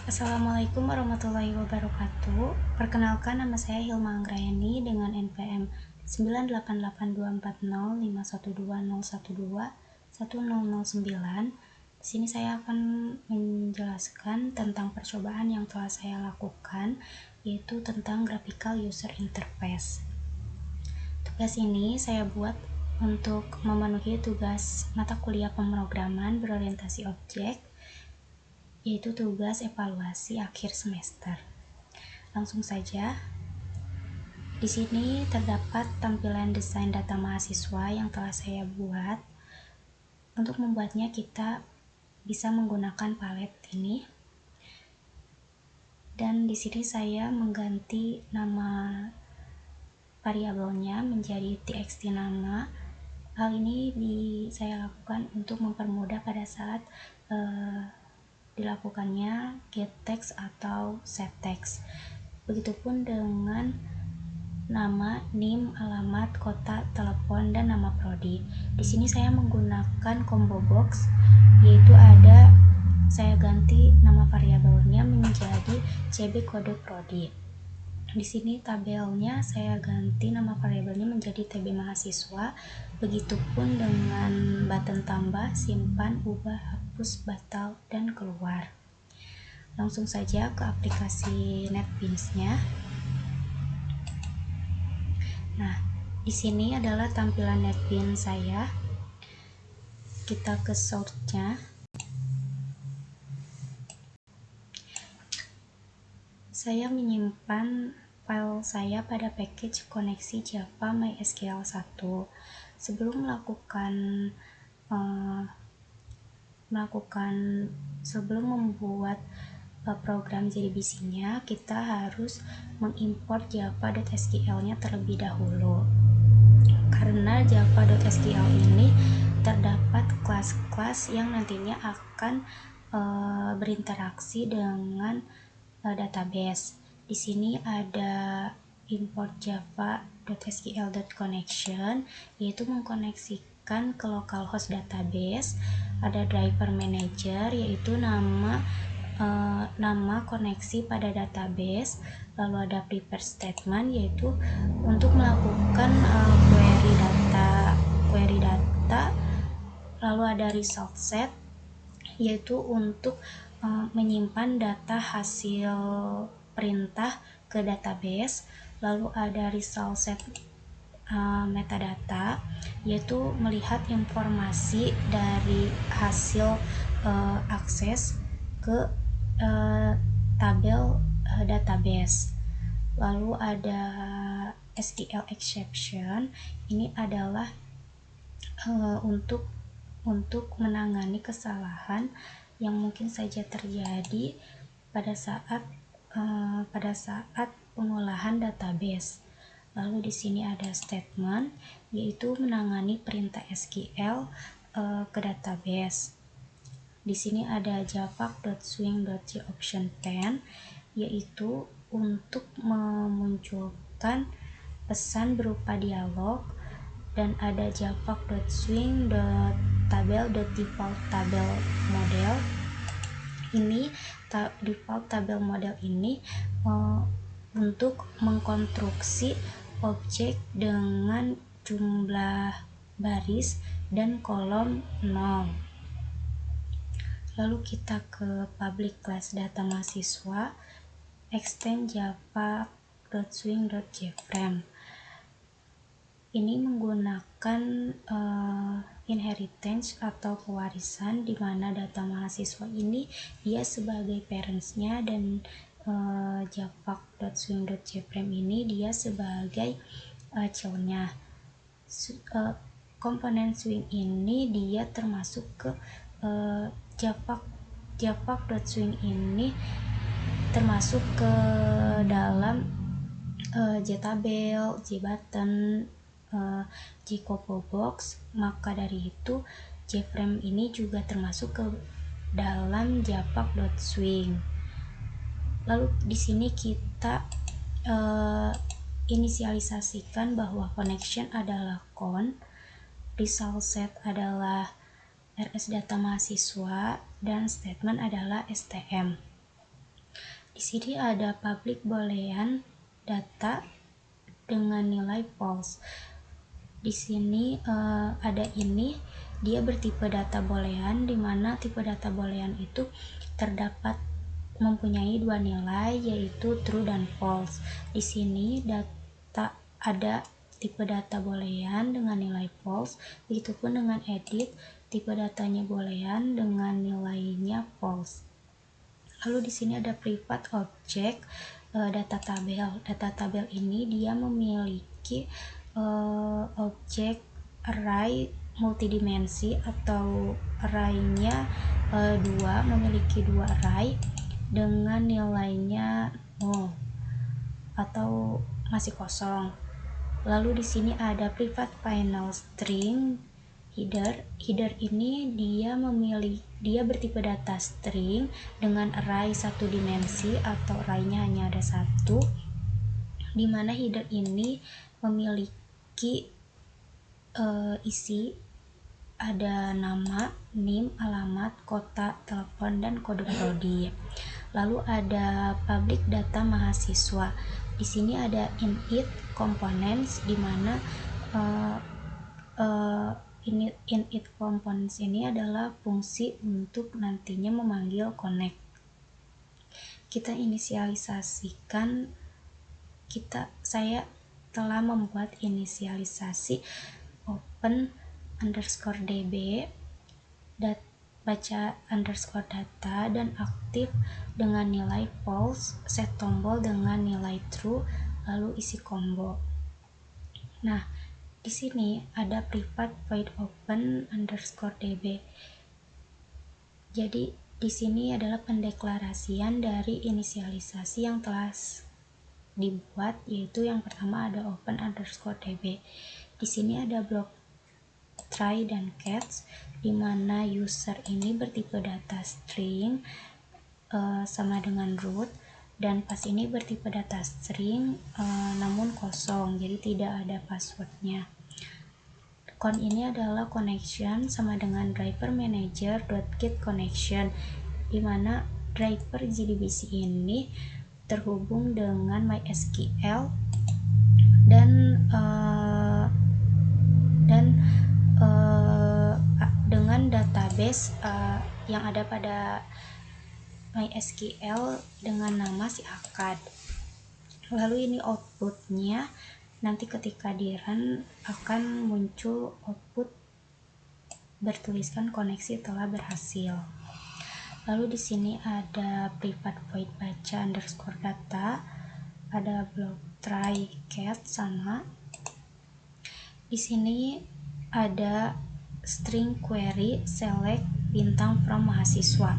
Assalamualaikum warahmatullahi wabarakatuh. Perkenalkan, nama saya Hilma Anggrayani dengan NPM 988240120121009. Di sini saya akan menjelaskan tentang percobaan yang telah saya lakukan, yaitu tentang graphical user interface. Tugas ini saya buat untuk memenuhi tugas mata kuliah pemrograman berorientasi objek, yaitu tugas evaluasi akhir semester. Langsung saja. Di sini terdapat tampilan desain data mahasiswa yang telah saya buat. Untuk membuatnya kita bisa menggunakan palet ini. Dan di sini saya mengganti nama variabelnya menjadi txt nama. Hal ini saya lakukan untuk mempermudah pada saat dilakukannya get text atau set text. Begitupun dengan nama, NIM, alamat, kota, telepon, dan nama prodi. Di sini saya menggunakan combo box, yaitu saya ganti nama variabelnya menjadi cb kode prodi. Di sini tabelnya saya ganti nama variabelnya menjadi tb mahasiswa. Begitupun dengan button tambah, simpan, ubah, hapus, batal, dan keluar. Langsung saja ke aplikasi NetBeans-nya. Nah, di sini adalah tampilan NetBeans saya. Kita ke source-nya. Saya menyimpan file saya pada package koneksi Java MySQL 1. Sebelum membuat program JDBC-nya, kita harus mengimport java.sql-nya terlebih dahulu. Karena java.sql ini terdapat kelas-kelas yang nantinya akan berinteraksi dengan database. Di sini ada import java.sql.connection, yaitu mengkoneksikan ke localhost database. Ada driver manager, yaitu nama koneksi pada database. Lalu ada prepare statement, yaitu untuk melakukan query data. Lalu ada result set, yaitu untuk menyimpan data hasil perintah ke database. Lalu ada result set metadata, yaitu melihat informasi dari hasil akses ke tabel database. Lalu ada SDL exception, ini adalah untuk menangani kesalahan yang mungkin saja terjadi pada saat pengolahan database. Lalu di sini ada statement, yaitu menangani perintah SQL ke database. Di sini ada java.swing.jOption10, yaitu untuk memunculkan pesan berupa dialog. Dan ada java.swing.tabel.default tabel model. Ini default tabel model ini untuk mengkonstruksi objek dengan jumlah baris dan kolom 0. Lalu kita ke public class data mahasiswa, extend java.swing.jframe. Ini menggunakan inheritance atau pewarisan, di mana data mahasiswa ini dia sebagai parentsnya, dan java.swing.jframe ini dia sebagai childnya. Komponen swing ini dia termasuk ke java.swing ini termasuk ke dalam jtabel, jbutton, jcopo box. Maka dari itu jframe ini juga termasuk ke dalam java.swing. Lalu di sini kita inisialisasikan bahwa connection adalah con, result set adalah rs data mahasiswa, dan statement adalah stm. Di sini ada public boolean data dengan nilai false. Di sini ada ini, dia bertipe data boolean, di mana tipe data boolean itu terdapat mempunyai dua nilai, yaitu true dan false. Di sini ada tipe data boolean dengan nilai false, begitupun dengan edit, tipe datanya boolean dengan nilainya false. Lalu di sini ada private object data tabel. Data tabel ini dia memiliki objek array multidimensi atau arraynya memiliki dua array dengan nilainya 0 atau masih kosong. Lalu di sini ada private final string header. Header ini dia bertipe data string dengan array satu dimensi atau arraynya hanya ada satu, di mana header ini memiliki isi ada nama, NIM, alamat, kota, telepon, dan kode prodi. Lalu ada public data mahasiswa. Di sini ada init components, di mana init components ini adalah fungsi untuk nantinya memanggil connect. Kita inisialisasikan, saya telah membuat inisialisasi open underscore db baca underscore data dan aktif dengan nilai false, set tombol dengan nilai true, lalu isi combo. Nah, di sini ada private void open underscore db. Jadi di sini adalah pendeklarasian dari inisialisasi yang telah dibuat, yaitu yang pertama ada open underscore db. Di sini ada blok try dan catch, di mana user ini bertipe data string sama dengan root, dan pas ini bertipe data string namun kosong, jadi tidak ada passwordnya. Con ini adalah connection sama dengan driver manager .get connection, di mana driver JDBC ini terhubung dengan MySQL dan dengan database yang ada pada MySQL dengan nama si akad. Lalu ini outputnya, nanti ketika di run akan muncul output bertuliskan koneksi telah berhasil. Lalu di sini ada private void baca underscore data, ada block try catch sama. Di sini ada string query select bintang from mahasiswa,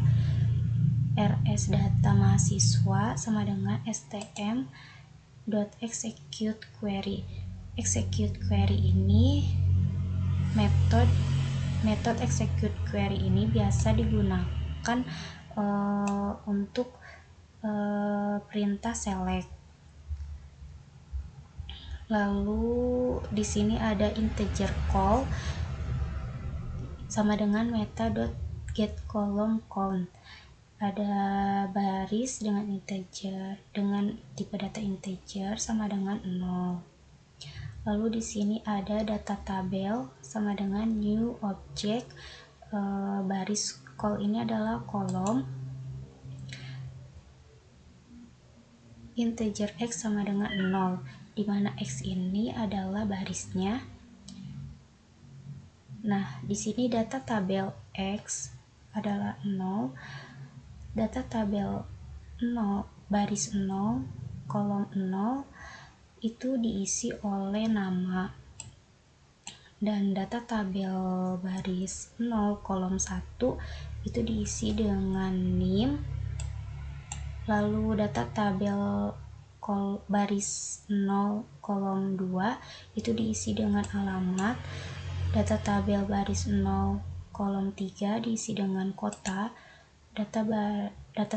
rs data mahasiswa sama dengan stm.execute query. Execute query ini metode execute query ini biasa digunakan untuk perintah select. Lalu di sini ada integer call sama dengan meta.getColumn_count. Ada baris dengan integer dengan tipe data integer sama dengan 0. Lalu di sini ada data tabel sama dengan new object, baris call ini adalah kolom, integer x sama dengan 0, di mana x ini adalah barisnya. Nah, di sini data tabel x adalah 0, data tabel 0 baris 0 kolom 0 itu diisi oleh nama, dan data tabel baris 0 kolom 1 itu diisi dengan NIM. Lalu data tabel baris 0 kolom 2 itu diisi dengan alamat, data tabel baris 0 kolom 3 diisi dengan kota, data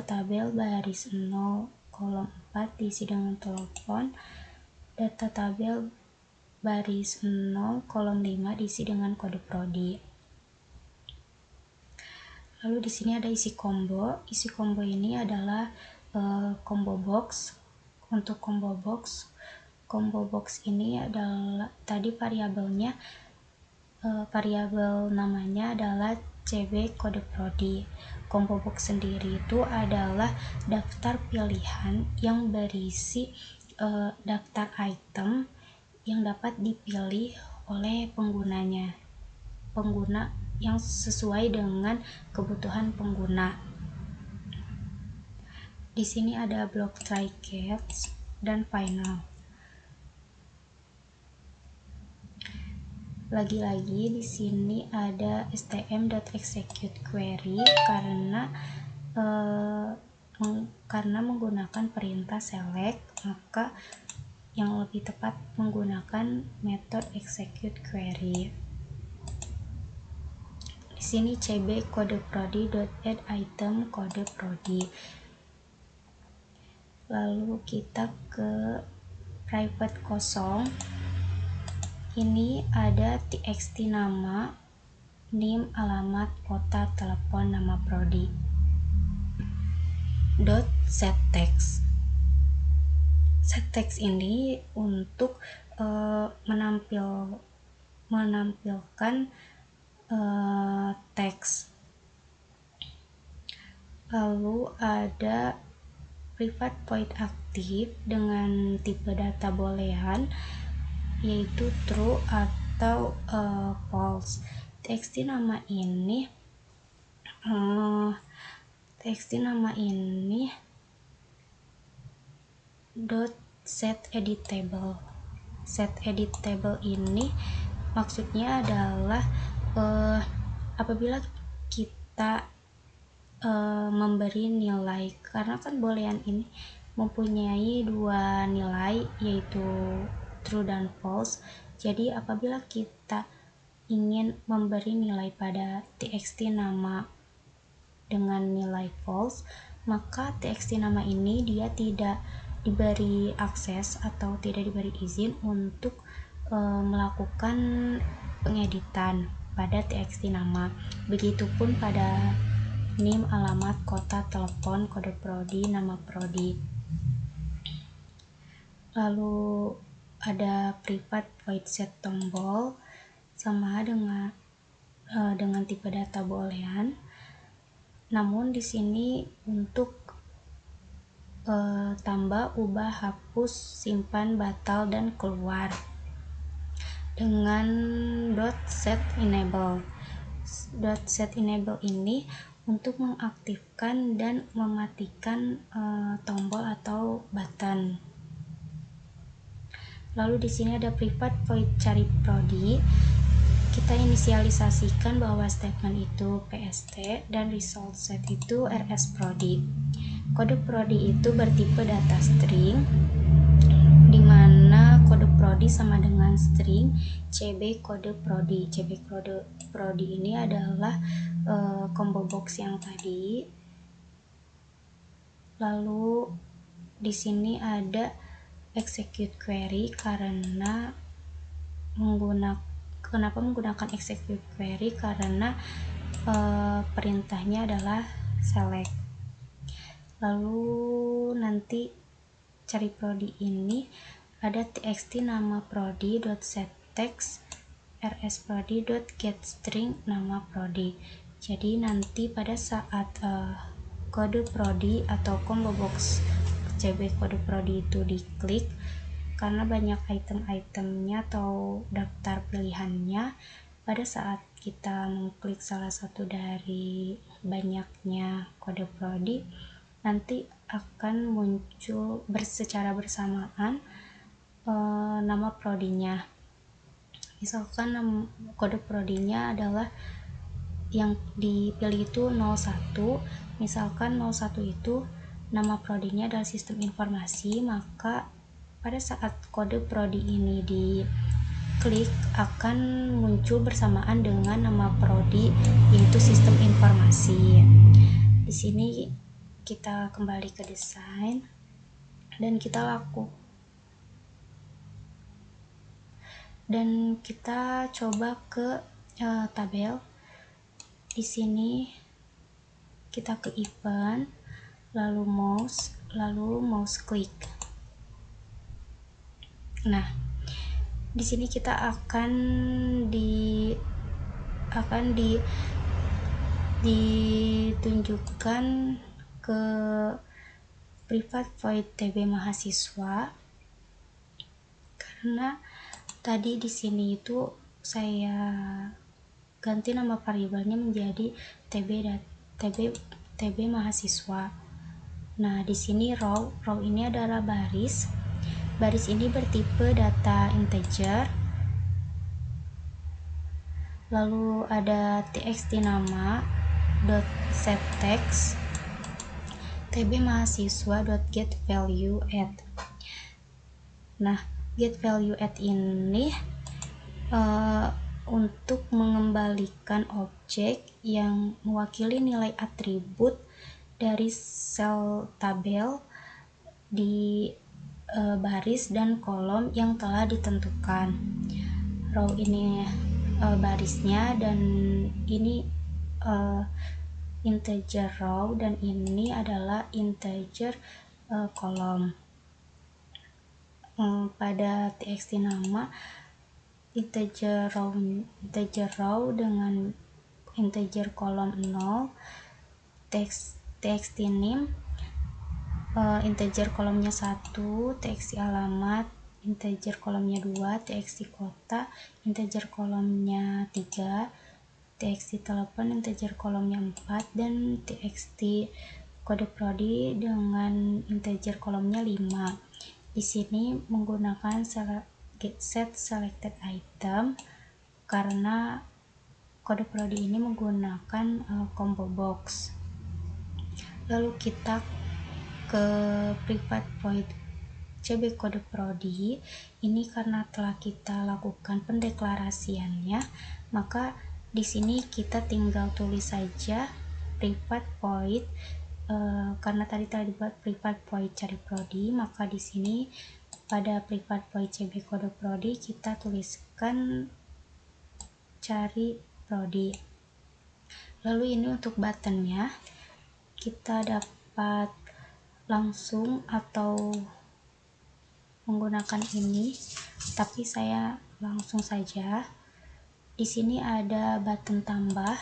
tabel baris 0 kolom 4 diisi dengan telepon, data tabel baris 0 kolom 5 diisi dengan kode prodi. Lalu di sini ada isi combo. Isi combo ini adalah combo box. Untuk combo box ini adalah tadi variabel namanya adalah CB kode prodi. Combo box sendiri itu adalah daftar pilihan yang berisi daftar item yang dapat dipilih oleh pengguna yang sesuai dengan kebutuhan pengguna. Di sini ada blok try catch dan final. Lagi-lagi di sini ada stm.executeQuery karena menggunakan perintah select, maka yang lebih tepat menggunakan metode execute query. Di sini cb kode prodi.add item kode prodi. Lalu kita ke private kosong. Ini ada txt nama, NIM, alamat, kota, telepon, nama prodi. .setText. SetText ini untuk menampilkan teks. Lalu ada private void aktif dengan tipe data boolean, yaitu true atau false. txt nama ini set editable. Set editable ini maksudnya adalah apabila kita memberi nilai, karena kan boolean ini mempunyai dua nilai, yaitu true dan false. Jadi apabila kita ingin memberi nilai pada txt nama dengan nilai false, maka txt nama ini dia tidak diberi akses atau tidak diberi izin untuk melakukan pengeditan pada txt nama. Begitupun pada NIM, alamat, kota, telepon, kode prodi, nama prodi. Lalu ada private void set tombol, sama dengan tipe data boolean. Namun di sini untuk tambah, ubah, hapus, simpan, batal, dan keluar dengan .set enable. .set enable ini untuk mengaktifkan dan mematikan tombol atau button. Lalu di sini ada private void cari prodi. Kita inisialisasikan bahwa statement itu PST dan result set itu RS prodi. Kode prodi itu bertipe data string, di mana kode prodi sama dengan string CB kode prodi. CB kode prodi ini adalah combo box yang tadi. Lalu di sini ada execute query karena kenapa menggunakan execute query, karena perintahnya adalah select. Lalu nanti cari prodi ini ada txt nama prodi.setText rsprodi.getString nama prodi. Jadi nanti pada saat kode prodi atau combo box CB kode prodi itu diklik, karena banyak item-itemnya atau daftar pilihannya, pada saat kita mengklik salah satu dari banyaknya kode prodi, nanti akan muncul secara bersamaan nama prodinya. Misalkan kode prodinya adalah yang dipilih itu 01, misalkan 01 itu nama prodinya adalah sistem informasi, maka pada saat kode prodi ini diklik akan muncul bersamaan dengan nama prodi, yaitu sistem informasi. Di sini kita kembali ke desain dan kita coba ke tabel. Di sini kita ke event, lalu mouse, lalu mouse klik. Nah, di sini kita akan ditunjukkan ke private void TB mahasiswa, karena tadi di sini itu saya ganti nama variabelnya menjadi TB mahasiswa. Nah, di sini row ini adalah baris ini bertipe data integer, lalu ada txt nama dot set text tb mahasiswa dot get value add. Nah, get value add ini untuk mengembalikan objek yang mewakili nilai atribut dari sel tabel di baris dan kolom yang telah ditentukan. Row ini barisnya, dan ini integer row, dan ini adalah integer kolom. Pada txt nama integer row dengan integer kolom 0, txt name integer kolomnya 1, txt alamat integer kolomnya 2, txt kota integer kolomnya 3, txt telepon integer kolomnya 4, dan txt kode prodi dengan integer kolomnya 5. Di sini menggunakan set selected item karena kode prodi ini menggunakan combo box. Lalu kita ke private void CB kode prodi ini, karena telah kita lakukan pendeklarasiannya, maka di sini kita tinggal tulis saja private void. Karena tadi telah dibuat private void cari prodi, maka di sini pada private void CB kode prodi kita tuliskan cari prodi. Lalu ini untuk buttonnya, kita dapat langsung atau menggunakan ini, tapi saya langsung saja. Di sini ada button tambah,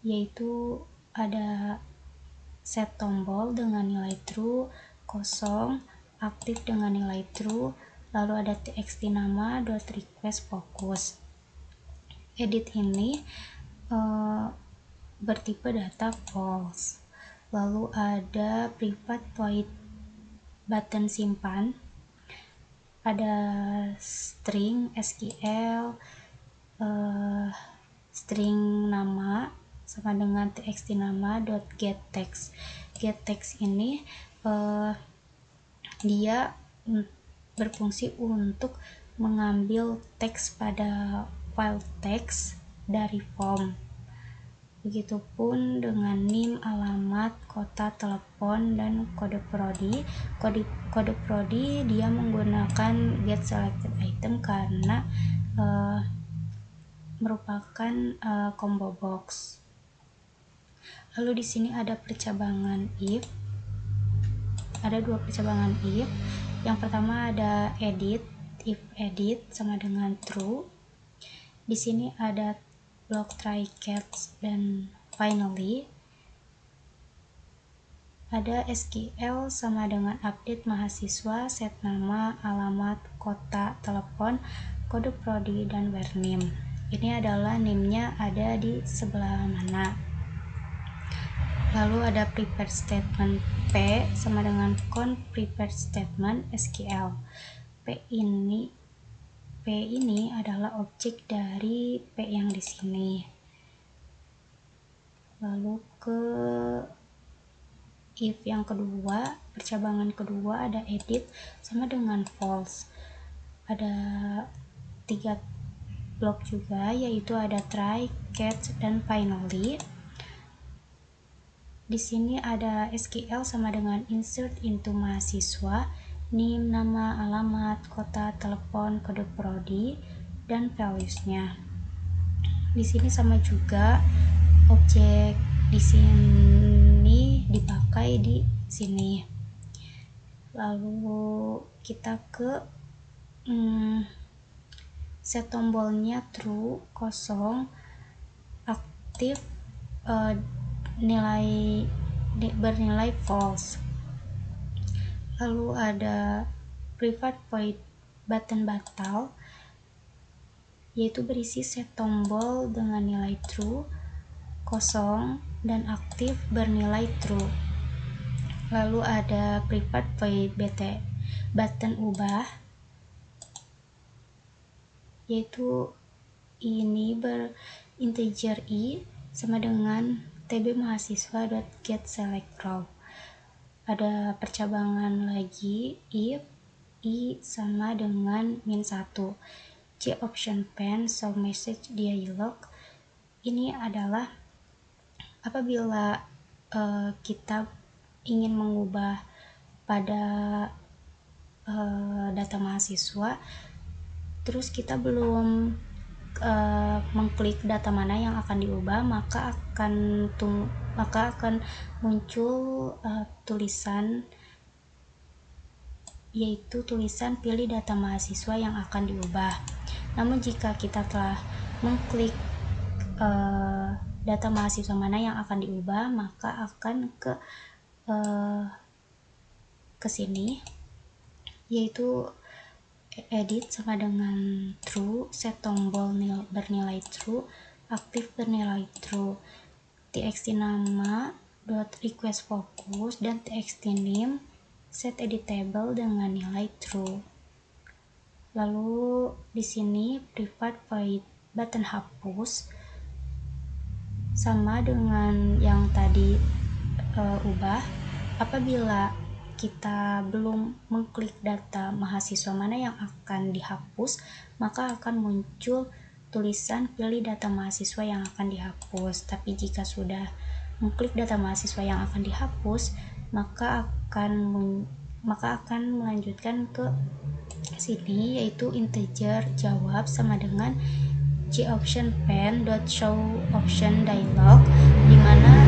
yaitu ada set tombol dengan nilai true, kosong, aktif dengan nilai true, lalu ada txt nama dot request focus. Edit ini bertipe data false. Lalu ada private void button simpan, ada string SQL, string nama sama dengan txt nama dot get text. Get text ini dia berfungsi untuk mengambil teks pada file teks dari form. Begitupun dengan NIM, alamat, kota, telepon, dan kode prodi. Kode prodi dia menggunakan get selected item karena merupakan combo box. Lalu di sini ada percabangan if. Ada dua percabangan if. Yang pertama ada edit, if edit sama dengan true. Di sini ada block try catch, dan finally ada SQL sama dengan update mahasiswa, set nama, alamat, kota, telepon, kode prodi, dan where name. Ini adalah name-nya ada di sebelah mana. Lalu ada prepare statement P sama dengan count prepare statement SQL. P ini adalah objek dari P yang di sini. Lalu ke if yang kedua, percabangan kedua ada edit sama dengan false. Ada 3 blok juga, yaitu ada try, catch, dan finally. Di sini ada SQL sama dengan insert into mahasiswa, name, nama, alamat, kota, telepon, kode prodi, dan values-nya. Di sini sama juga, objek di sini dipakai di sini. Lalu kita ke set tombolnya true, kosong, aktif, bernilai false. Lalu ada private void button batal, yaitu berisi set tombol dengan nilai true, kosong, dan aktif bernilai true. Lalu ada private void button ubah, yaitu ini berinteger i sama dengan tb mahasiswa.getSelectRow. Ada percabangan lagi if i sama dengan -1. Option pen show message dialog. Ini adalah apabila kita ingin mengubah pada data mahasiswa, terus kita belum mengklik data mana yang akan diubah, maka akan muncul tulisan, yaitu tulisan pilih data mahasiswa yang akan diubah. Namun jika kita telah mengklik data mahasiswa mana yang akan diubah, maka akan ke sini, yaitu edit sama dengan true, set tombol bernilai true, aktif bernilai true, txt nama .request focus, dan txt name set editable dengan nilai true. Lalu di sini private void button hapus sama dengan yang tadi ubah. Apabila kita belum mengklik data mahasiswa mana yang akan dihapus, maka akan muncul tulisan pilih data mahasiswa yang akan dihapus. Tapi jika sudah mengklik data mahasiswa yang akan dihapus, maka akan melanjutkan ke sini, yaitu integer jawab sama dengan option pen show option dialog, dimana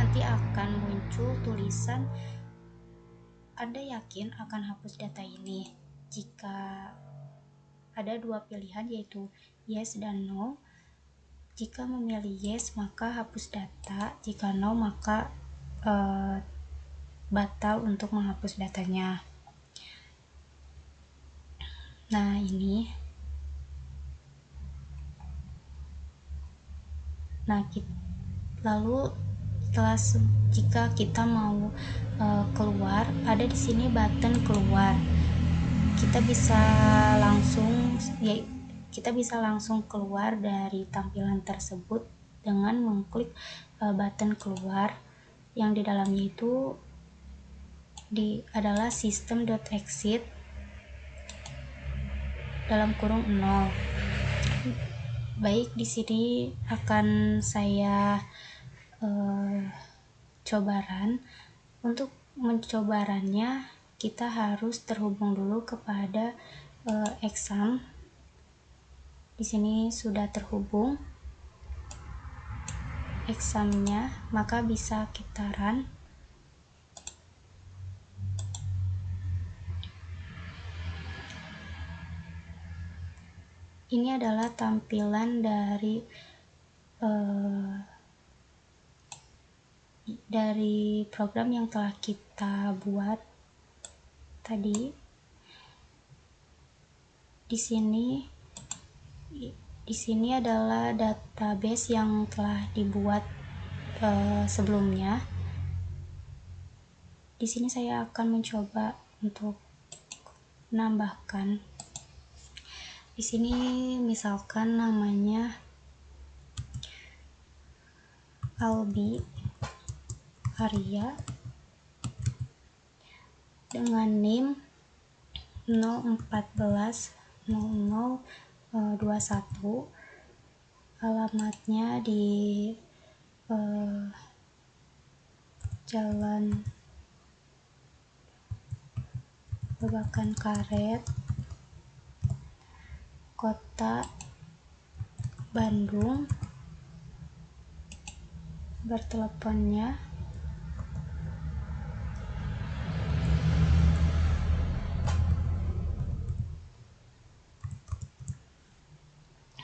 nanti akan muncul tulisan Anda yakin akan hapus data ini. Jika ada dua pilihan, yaitu yes dan no. Jika memilih yes, maka hapus data. Jika no, maka batal untuk menghapus datanya. Nah, ini. Lalu jika kita mau keluar, ada di sini button keluar. Kita bisa langsung keluar dari tampilan tersebut dengan mengklik button keluar, yang di dalamnya itu adalah system.exit dalam kurung 0. Baik, di sini akan saya cobaran. Untuk mencobarannya, kita harus terhubung dulu kepada exam. Di sini sudah terhubung examnya, maka bisa kita run. Ini adalah tampilan dari program yang telah kita buat tadi. Di sini adalah database yang telah dibuat sebelumnya. Di sini saya akan mencoba untuk menambahkan. Di sini misalkan namanya Albi Arya dengan NIM 0140021, alamatnya di Jalan Babakan Karet, Kota Bandung. Berteleponnya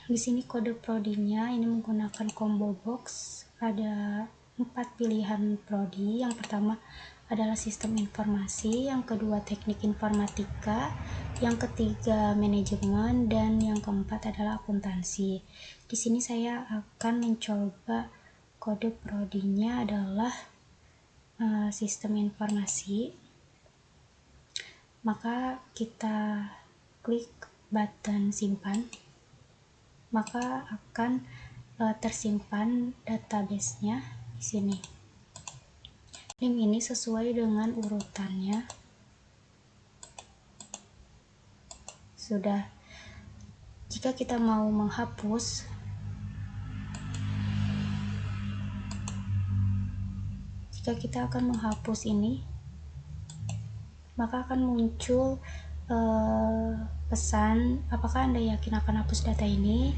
Di sini kode prodinya ini menggunakan combo box, ada 4 pilihan prodi. Yang pertama adalah sistem informasi, yang kedua teknik informatika, yang ketiga manajemen, dan yang keempat adalah akuntansi. Di sini saya akan mencoba kode prodinya adalah sistem informasi. Maka kita klik button simpan, maka akan tersimpan database-nya di sini. Link ini sesuai dengan urutannya. Sudah. Jika kita mau menghapus, ini, maka akan muncul pesan, apakah Anda yakin akan hapus data ini?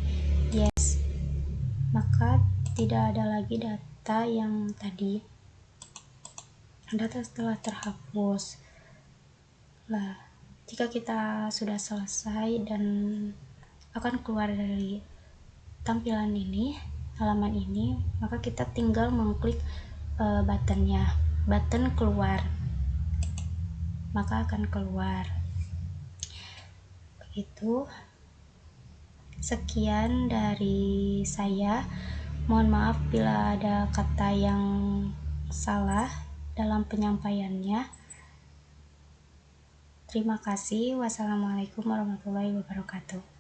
Yes. Maka tidak ada lagi data yang tadi. Data telah terhapus. Lah, jika kita sudah selesai dan akan keluar dari tampilan ini, halaman ini, maka kita tinggal mengklik button keluar, maka akan keluar. Begitu. Sekian dari saya. Mohon maaf bila ada kata yang salah dalam penyampaiannya. Terima kasih. Wassalamualaikum warahmatullahi wabarakatuh.